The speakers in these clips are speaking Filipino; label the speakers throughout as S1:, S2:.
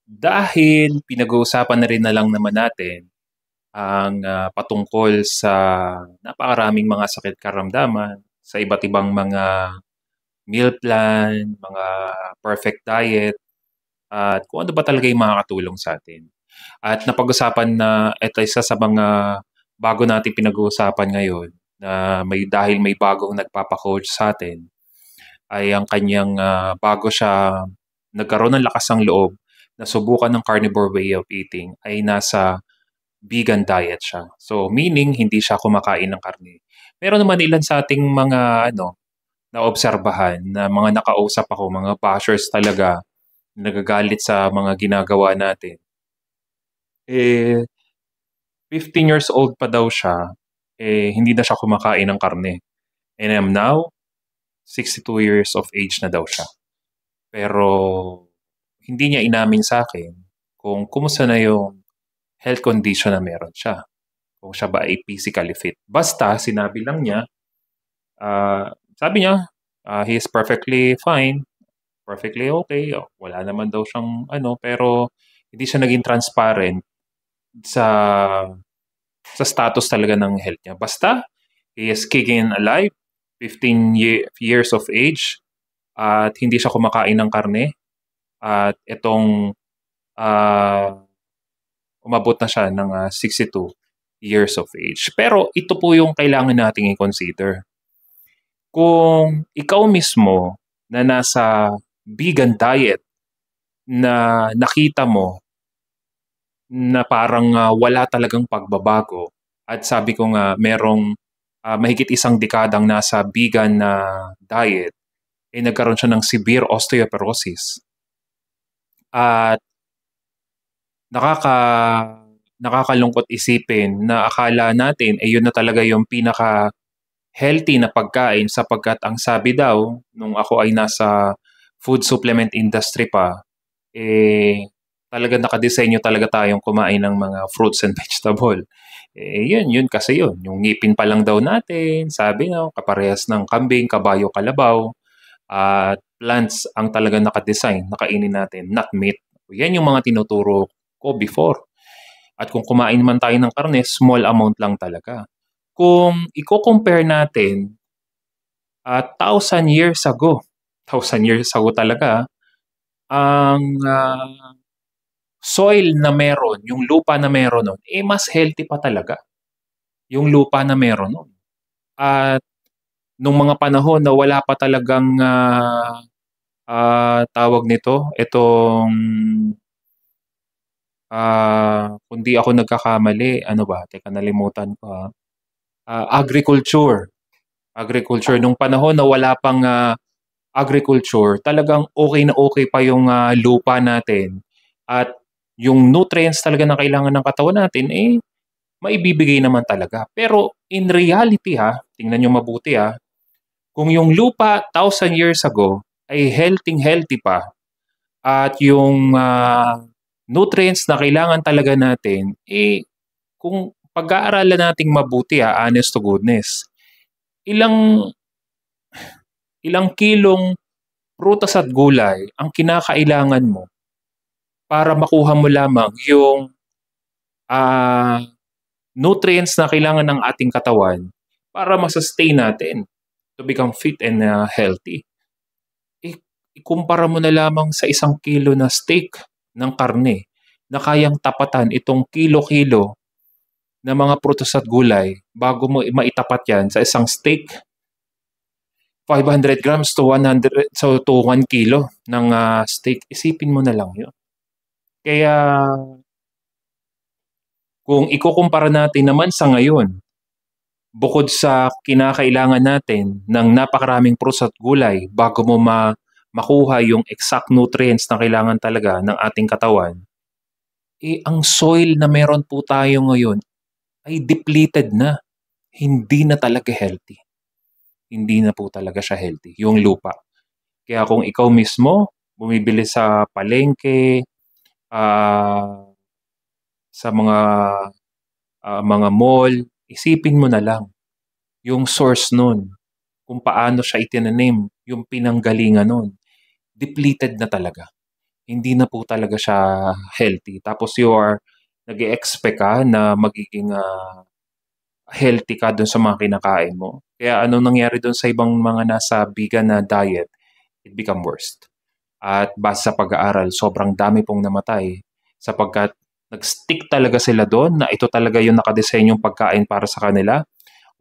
S1: Dahil pinag-uusapan na rin na lang naman natin ang patungkol sa napakaraming mga sakit karamdaman sa iba't ibang mga meal plan, mga perfect diet, at kung ano ba talaga yung makakatulong sa atin. At napag-usapan na ito isa sa mga bago natin pinag-uusapan ngayon na dahil may bagong nagpapa-coach sa atin ay ang kanyang bago siya nagkaroon ng lakas ng loob na subukan ng carnivore way of eating ay nasa vegan diet siya. So meaning hindi siya kumakain ng karne. Meron naman ilan sa ating mga naobserbahan na mga nakausap ako, mga bashers talaga, nagagalit sa mga ginagawa natin. 15 years old pa daw siya, hindi na siya kumakain ng karne. And I'm now 62 years of age na daw siya. Pero hindi niya inamin sa akin kung kumusta na yung health condition na meron siya. Kung siya ba ay physically fit. Basta, sinabi lang niya, sabi niya, he is perfectly fine, perfectly okay. Wala naman daw siyang pero hindi siya naging transparent sa status talaga ng health niya. Basta, he is kicking alive, 15 years of age, at hindi siya kumakain ng karne. At itong umabot na siya ng 62 years of age. Pero ito po yung kailangan nating i-consider. Kung ikaw mismo na nasa vegan diet na nakita mo na parang wala talagang pagbabago at sabi ko nga merong mahigit isang dekadang nasa vegan na diet, nagkaroon siya ng severe osteoporosis. At nakakalungkot isipin na akala natin yun na talaga yung pinaka healthy na pagkain sapagkat ang sabi daw nung ako ay nasa food supplement industry pa, talaga nakadesenyo talaga tayong kumain ng mga fruits and vegetable. Yun kasi yun. Yung ngipin pa lang daw natin, sabi kaparehas ng kambing, kabayo, kalabaw, at plants ang talaga nakadesign, nakainin natin, not meat. Yan yung mga tinuturo ko before. At kung kumain man tayo ng karne, small amount lang talaga. Kung i-compare natin 1,000 years ago talaga, ang soil na meron, yung lupa na meron nun, mas healthy pa talaga yung lupa na meron nun. At nung mga panahon na wala pa talagang tawag nito, itong kung di ako nagkakamali, teka nalimutan ko agriculture. Nung panahon na wala pang agriculture, talagang okay na okay pa yung lupa natin. At yung nutrients talaga na kailangan ng katawan natin, maibibigay naman talaga. Pero in reality tingnan nyo mabuti kung yung lupa 1,000 years ago ay healthy pa, at yung nutrients na kailangan talaga natin, kung pag-aaralan nating mabuti honest to goodness, ilang kilong prutas at gulay ang kinakailangan mo para makuha mo lamang yung nutrients na kailangan ng ating katawan para masustain natin to become fit and healthy. Ikumpara mo na lamang sa 1 kilo na steak ng karne na kayang tapatan itong kilo-kilo na mga prutas at gulay bago mo maitapat yan sa isang steak. 500 grams to 100 to 1 kilo ng steak. Isipin mo na lang yun. Kaya kung ikukumpara natin naman sa ngayon, bukod sa kinakailangan natin ng napakaraming prutas at gulay bago mo makuha yung exact nutrients na kailangan talaga ng ating katawan, ang soil na meron po tayo ngayon ay depleted na. Hindi na talaga healthy. Hindi na po talaga siya healthy, yung lupa. Kaya kung ikaw mismo bumibili sa palengke, sa mga mall, isipin mo na lang yung source nun, kung paano siya itinanim, yung pinanggalingan nun. Depleted na talaga. hindi na po talaga siya healthy. Tapos you are nag-e-expect ka na magiging, healthy ka dun sa mga kinakain mo. Kaya anong nangyari dun sa ibang mga nasa vegan na diet, it become worse. At base sa pag-aaral, sobrang dami pong namatay sapagkat nag-stick talaga sila doon na ito talaga yung nakadesenyong pagkain para sa kanila.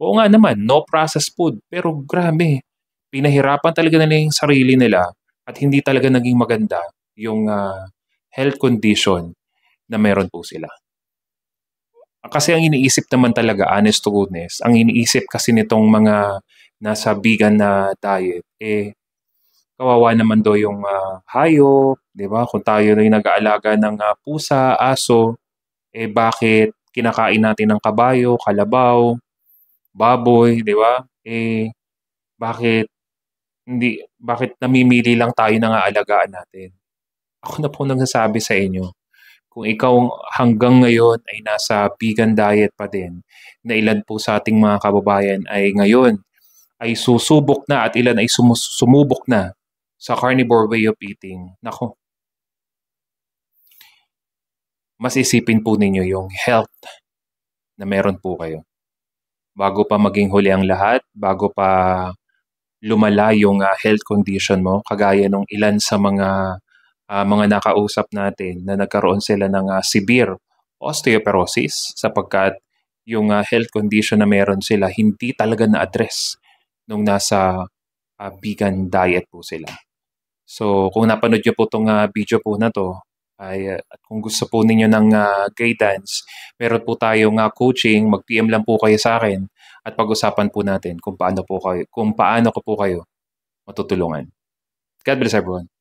S1: Oo nga naman, no processed food. Pero grabe, pinahirapan talaga nila yung sarili nila at hindi talaga naging maganda yung health condition na meron po sila. Kasi ang iniisip naman talaga, honest to goodness, ang iniisip kasi nitong mga nasa vegan na diet, kawawa naman daw yung hayop, 'di ba? Kung tayo na yung nag-aalaga ng pusa, aso, bakit kinakain natin ng kabayo, kalabaw, baboy, 'di ba? Bakit bakit namimili lang tayo ng aalagaan natin? Ako na po nagsasabi sa inyo, kung ikaw hanggang ngayon ay nasa vegan diet pa din, na ilan po sa ating mga kababayan ay ngayon ay susubok na at ilan ay sumubok na sa carnivore way of eating, naku, mas isipin po ninyo yung health na meron po kayo. Bago pa maging huli ang lahat, bago pa lumala yung health condition mo, kagaya nung ilan sa mga nakausap natin na nagkaroon sila ng severe osteoporosis sapagkat yung health condition na meron sila hindi talaga na-address nung nasa vegan diet po sila. So kung napanood niyo po 'tong video po na 'to at kung gusto po ninyo ng guidance, meron po tayong coaching, mag-PM lang po kayo sa akin at pag-usapan po natin kung paano ko po kayo matutulungan. God bless everyone.